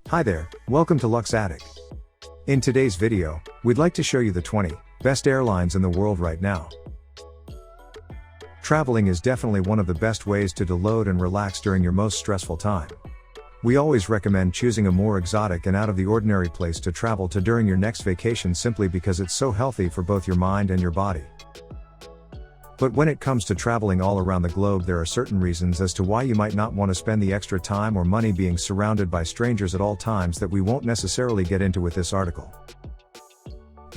Hi there, welcome to Lux Attic. In today's video, we'd like to show you the 20 best airlines in the world right now. Traveling is definitely one of the best ways to deload and relax during your most stressful time. We always recommend choosing a more exotic and out of the ordinary place to travel to during your next vacation simply because it's so healthy for both your mind and your body. But when it comes to traveling all around the globe, there are certain reasons as to why you might not want to spend the extra time or money being surrounded by strangers at all times that we won't necessarily get into with this article.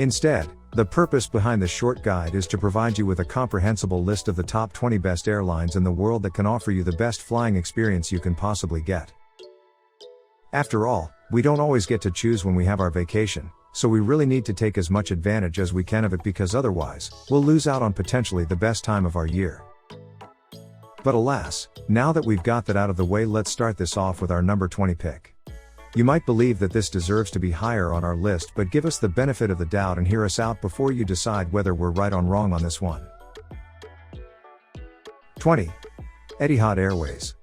Instead, the purpose behind this short guide is to provide you with a comprehensible list of the top 20 best airlines in the world that can offer you the best flying experience you can possibly get. After all, we don't always get to choose when we have our vacation, so we really need to take as much advantage as we can of it because otherwise, we'll lose out on potentially the best time of our year. But alas, now that we've got that out of the way, let's start this off with our number 20 pick. You might believe that this deserves to be higher on our list, but give us the benefit of the doubt and hear us out before you decide whether we're right or wrong on this one. 20. Etihad Airways.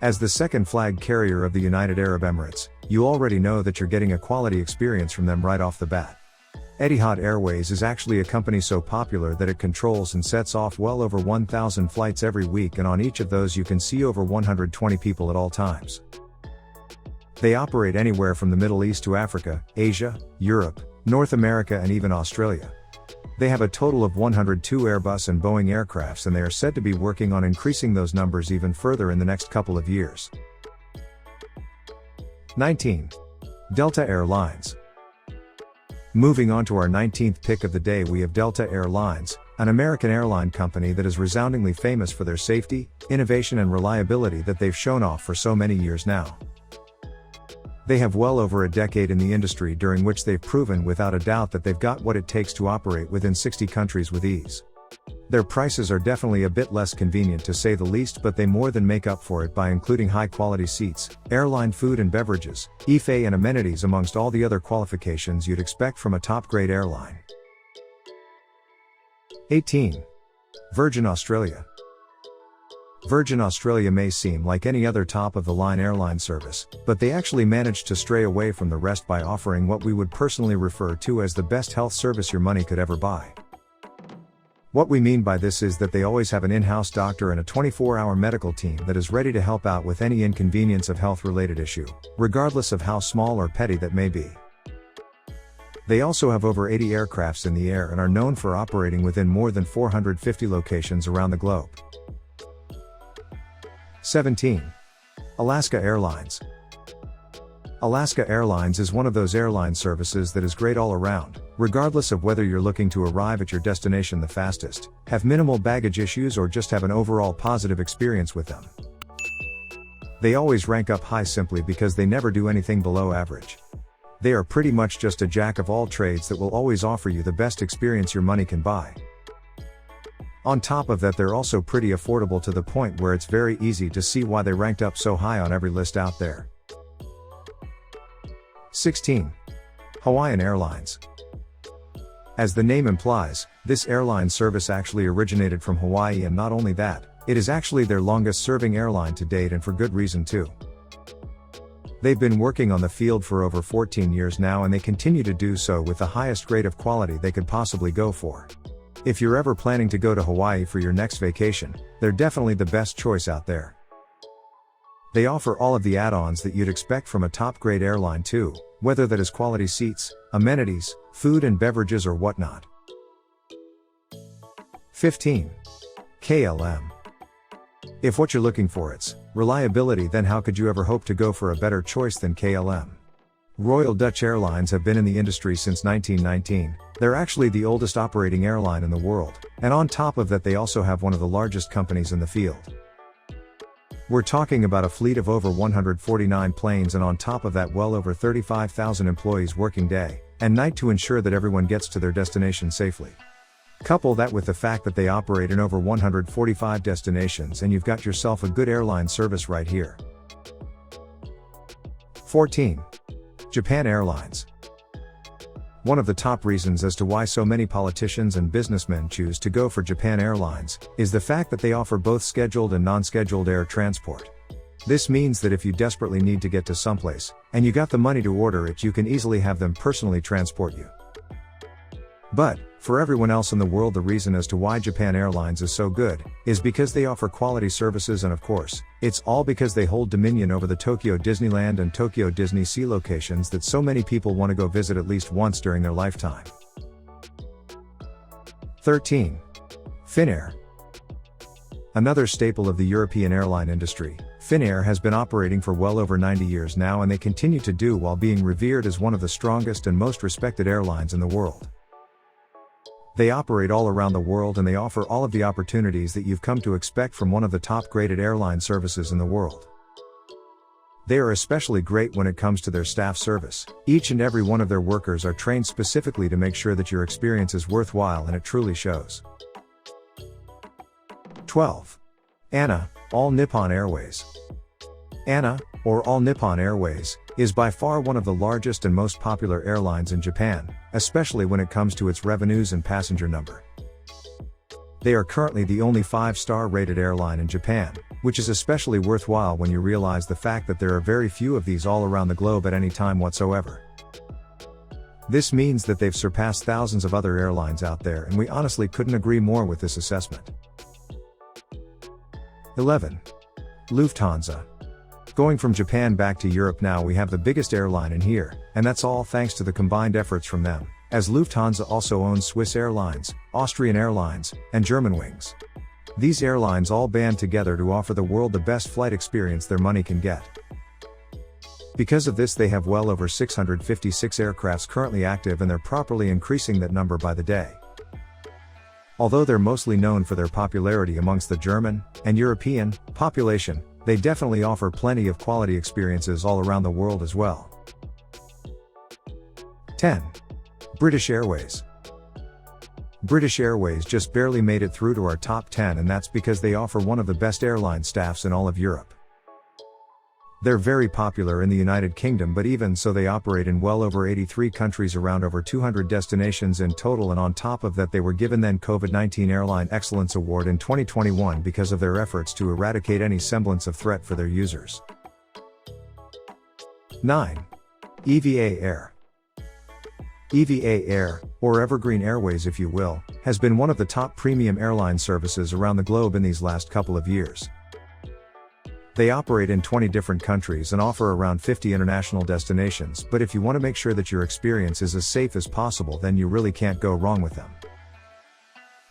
As the second flag carrier of the United Arab Emirates, you already know that you're getting a quality experience from them right off the bat. Etihad Airways is actually a company so popular that it controls and sets off well over 1,000 flights every week, and on each of those you can see over 120 people at all times. They operate anywhere from the Middle East to Africa, Asia, Europe, North America and even Australia. They have a total of 102 Airbus and Boeing aircrafts, and they are said to be working on increasing those numbers even further in the next couple of years. 19. Delta Air Lines. Moving on to our 19th pick of the day, we have Delta Air Lines, an American airline company that is resoundingly famous for their safety, innovation and reliability that they've shown off for so many years now. They have well over a decade in the industry, during which they've proven without a doubt that they've got what it takes to operate within 60 countries with ease. Their prices are definitely a bit less convenient to say the least, but they more than make up for it by including high-quality seats, airline food and beverages, EVA and amenities amongst all the other qualifications you'd expect from a top-grade airline. 18. Virgin Australia. Virgin Australia may seem like any other top-of-the-line airline service, but they actually managed to stray away from the rest by offering what we would personally refer to as the best health service your money could ever buy. What we mean by this is that they always have an in-house doctor and a 24-hour medical team that is ready to help out with any inconvenience of health-related issue, regardless of how small or petty that may be. They also have over 80 aircrafts in the air and are known for operating within more than 450 locations around the globe. 17. Alaska Airlines. Alaska Airlines is one of those airline services that is great all around, regardless of whether you're looking to arrive at your destination the fastest, have minimal baggage issues or just have an overall positive experience with them. They always rank up high simply because they never do anything below average. They are pretty much just a jack of all trades that will always offer you the best experience your money can buy. On top of that, they're also pretty affordable to the point where it's very easy to see why they ranked up so high on every list out there. 16. Hawaiian Airlines. As the name implies, this airline service actually originated from Hawaii, and not only that, it is actually their longest serving airline to date, and for good reason too. They've been working on the field for over 14 years now, and they continue to do so with the highest grade of quality they could possibly go for. If you're ever planning to go to Hawaii for your next vacation, they're definitely the best choice out there. They offer all of the add-ons that you'd expect from a top-grade airline too, whether that is quality seats, amenities, food and beverages or whatnot. 15. KLM. If what you're looking for is reliability, then how could you ever hope to go for a better choice than KLM? Royal Dutch Airlines have been in the industry since 1919, they're actually the oldest operating airline in the world, and on top of that they also have one of the largest companies in the field. We're talking about a fleet of over 149 planes, and on top of that well over 35,000 employees working day and night to ensure that everyone gets to their destination safely. Couple that with the fact that they operate in over 145 destinations, and you've got yourself a good airline service right here. 14. Japan Airlines. One of the top reasons as to why so many politicians and businessmen choose to go for Japan Airlines is the fact that they offer both scheduled and non-scheduled air transport. This means that if you desperately need to get to someplace, and you got the money to order it, you can easily have them personally transport you. But, for everyone else in the world, the reason as to why Japan Airlines is so good, is because they offer quality services, and of course, it's all because they hold dominion over the Tokyo Disneyland and Tokyo Disney Sea locations that so many people want to go visit at least once during their lifetime. 13. Finnair. Another staple of the European airline industry, Finnair has been operating for well over 90 years now, and they continue to do while being revered as one of the strongest and most respected airlines in the world. They operate all around the world, and they offer all of the opportunities that you've come to expect from one of the top-graded airline services in the world. They are especially great when it comes to their staff service. Each and every one of their workers are trained specifically to make sure that your experience is worthwhile, and it truly shows. 12. ANA, All Nippon Airways. ANA, or All Nippon Airways, is by far one of the largest and most popular airlines in Japan, especially when it comes to its revenues and passenger number. They are currently the only 5-star rated airline in Japan, which is especially worthwhile when you realize the fact that there are very few of these all around the globe at any time whatsoever. This means that they've surpassed thousands of other airlines out there, and we honestly couldn't agree more with this assessment. 11. Lufthansa. Going from Japan back to Europe now, we have the biggest airline in here, and that's all thanks to the combined efforts from them, as Lufthansa also owns Swiss Airlines, Austrian Airlines, and Germanwings. These airlines all band together to offer the world the best flight experience their money can get. Because of this, they have well over 656 aircrafts currently active, and they're properly increasing that number by the day. Although they're mostly known for their popularity amongst the German and European population, they definitely offer plenty of quality experiences all around the world as well. 10. British Airways. British Airways just barely made it through to our top 10, and that's because they offer one of the best airline staffs in all of Europe. They're very popular in the United Kingdom, but even so, they operate in well over 83 countries around over 200 destinations in total, and on top of that, they were given the COVID-19 Airline Excellence Award in 2021 because of their efforts to eradicate any semblance of threat for their users. 9. EVA Air. EVA Air, or Evergreen Airways if you will, has been one of the top premium airline services around the globe in these last couple of years. They operate in 20 different countries and offer around 50 international destinations, but if you want to make sure that your experience is as safe as possible, then you really can't go wrong with them.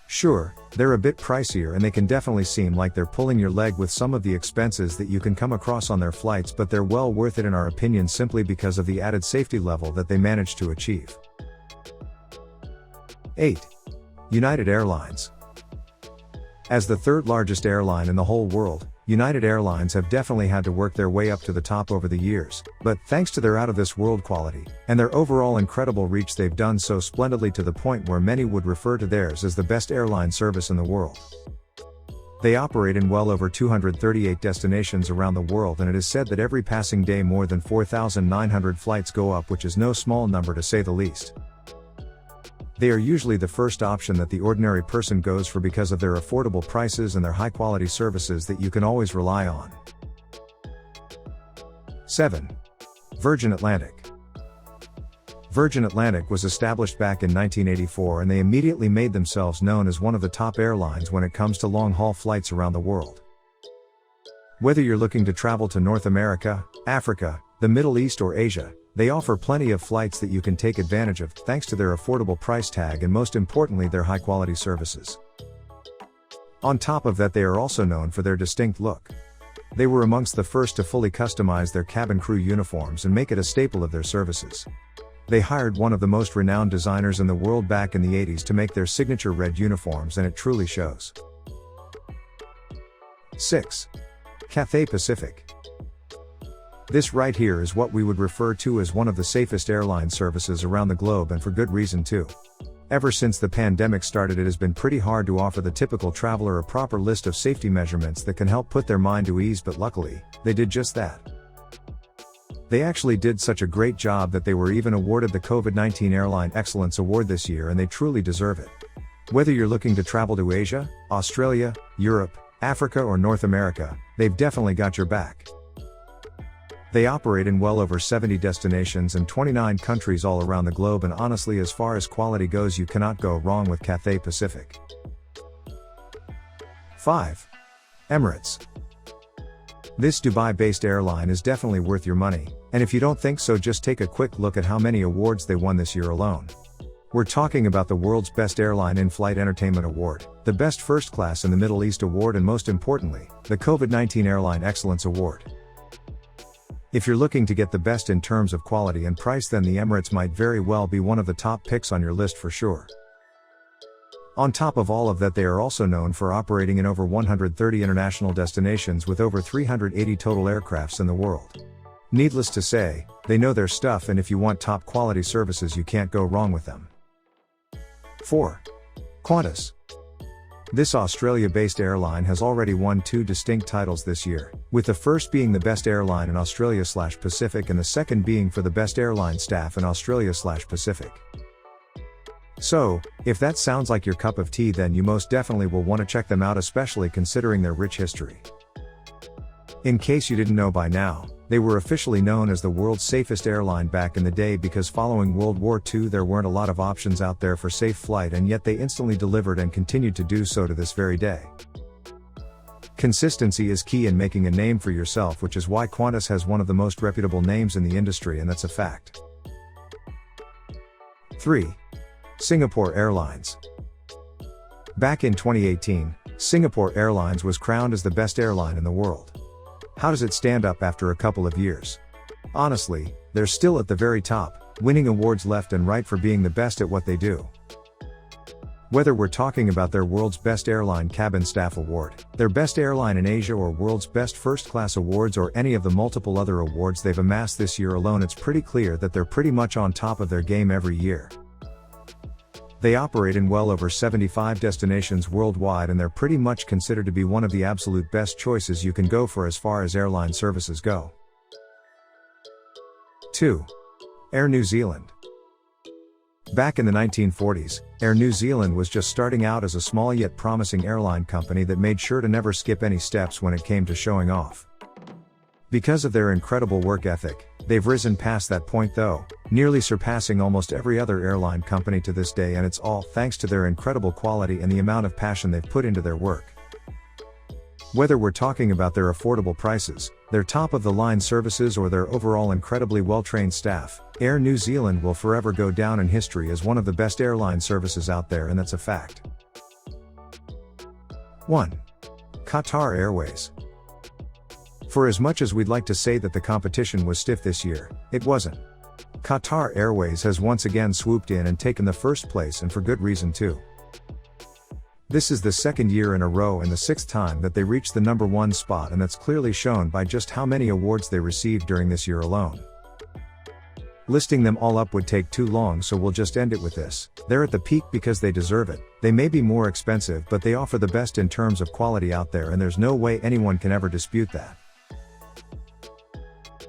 Sure, they're a bit pricier, and they can definitely seem like they're pulling your leg with some of the expenses that you can come across on their flights, but they're well worth it in our opinion, simply because of the added safety level that they manage to achieve. 8. United Airlines. As the third largest airline in the whole world, United Airlines have definitely had to work their way up to the top over the years, but thanks to their out-of-this-world quality and their overall incredible reach, they've done so splendidly to the point where many would refer to theirs as the best airline service in the world. They operate in well over 238 destinations around the world, and it is said that every passing day more than 4,900 flights go up, which is no small number to say the least. They are usually the first option that the ordinary person goes for because of their affordable prices and their high-quality services that you can always rely on. 7. Virgin Atlantic. Virgin Atlantic was established back in 1984, and they immediately made themselves known as one of the top airlines when it comes to long-haul flights around the world. Whether you're looking to travel to North America, Africa, the Middle East, or Asia, they offer plenty of flights that you can take advantage of thanks to their affordable price tag and, most importantly, their high-quality services. On top of that, they are also known for their distinct look. They were amongst the first to fully customize their cabin crew uniforms and make it a staple of their services. They hired one of the most renowned designers in the world back in the 80s to make their signature red uniforms, and it truly shows. 6. Cathay Pacific. This right here is what we would refer to as one of the safest airline services around the globe, and for good reason too. Ever since the pandemic started, it has been pretty hard to offer the typical traveler a proper list of safety measurements that can help put their mind to ease, but luckily, they did just that. They actually did such a great job that they were even awarded the COVID-19 Airline Excellence Award this year, and they truly deserve it. Whether you're looking to travel to Asia, Australia, Europe, Africa, or North America, they've definitely got your back. They operate in well over 70 destinations and 29 countries all around the globe, and honestly, as far as quality goes, you cannot go wrong with Cathay Pacific. 5. Emirates. This Dubai-based airline is definitely worth your money, and if you don't think so, just take a quick look at how many awards they won this year alone. We're talking about the world's best airline in-flight entertainment award, the best first class in the Middle East award, and most importantly, the COVID-19 Airline Excellence Award. If you're looking to get the best in terms of quality and price, then the Emirates might very well be one of the top picks on your list for sure. On top of all of that, they are also known for operating in over 130 international destinations with over 380 total aircrafts in the world. Needless to say, they know their stuff, and if you want top quality services, you can't go wrong with them. 4. Qantas. This Australia-based airline has already won 2 distinct titles this year, with the first being the best airline in Australia/Pacific and the second being for the best airline staff in Australia/Pacific. So, if that sounds like your cup of tea, then you most definitely will want to check them out, especially considering their rich history. In case you didn't know by now, they were officially known as the world's safest airline back in the day because following World War II there weren't a lot of options out there for safe flight, and yet they instantly delivered and continued to do so to this very day. Consistency is key in making a name for yourself, which is why Qantas has one of the most reputable names in the industry, and that's a fact. 3. Singapore Airlines. Back in 2018, Singapore Airlines was crowned as the best airline in the world. How does it stand up after a couple of years? Honestly, they're still at the very top, winning awards left and right for being the best at what they do. Whether we're talking about their World's Best Airline Cabin Staff Award, their Best Airline in Asia, or World's Best First Class Awards, or any of the multiple other awards they've amassed this year alone, it's pretty clear that they're pretty much on top of their game every year. They operate in well over 75 destinations worldwide, and they're pretty much considered to be one of the absolute best choices you can go for as far as airline services go. 2. Air New Zealand. Back in the 1940s, Air New Zealand was just starting out as a small yet promising airline company that made sure to never skip any steps when it came to showing off. Because of their incredible work ethic, they've risen past that point though, nearly surpassing almost every other airline company to this day, and it's all thanks to their incredible quality and the amount of passion they've put into their work. Whether we're talking about their affordable prices, their top-of-the-line services, or their overall incredibly well-trained staff, Air New Zealand will forever go down in history as one of the best airline services out there, and that's a fact. 1. Qatar Airways. For as much as we'd like to say that the competition was stiff this year, it wasn't. Qatar Airways has once again swooped in and taken the first place, and for good reason too. This is the second year in a row and the 6th time that they reached the number 1 spot, and that's clearly shown by just how many awards they received during this year alone. Listing them all up would take too long, so we'll just end it with this: they're at the peak because they deserve it. They may be more expensive, but they offer the best in terms of quality out there, and there's no way anyone can ever dispute that.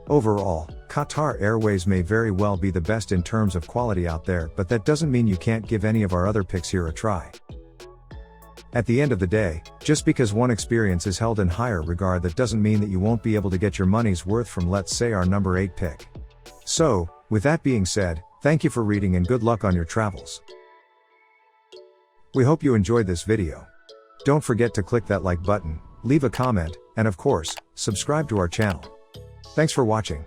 Overall, Qatar Airways may very well be the best in terms of quality out there, but that doesn't mean you can't give any of our other picks here a try. At the end of the day, just because one experience is held in higher regard, that doesn't mean that you won't be able to get your money's worth from, let's say, our number 8 pick. So, with that being said, thank you for reading and good luck on your travels. We hope you enjoyed this video. Don't forget to click that like button, leave a comment, and of course, subscribe to our channel. Thanks for watching.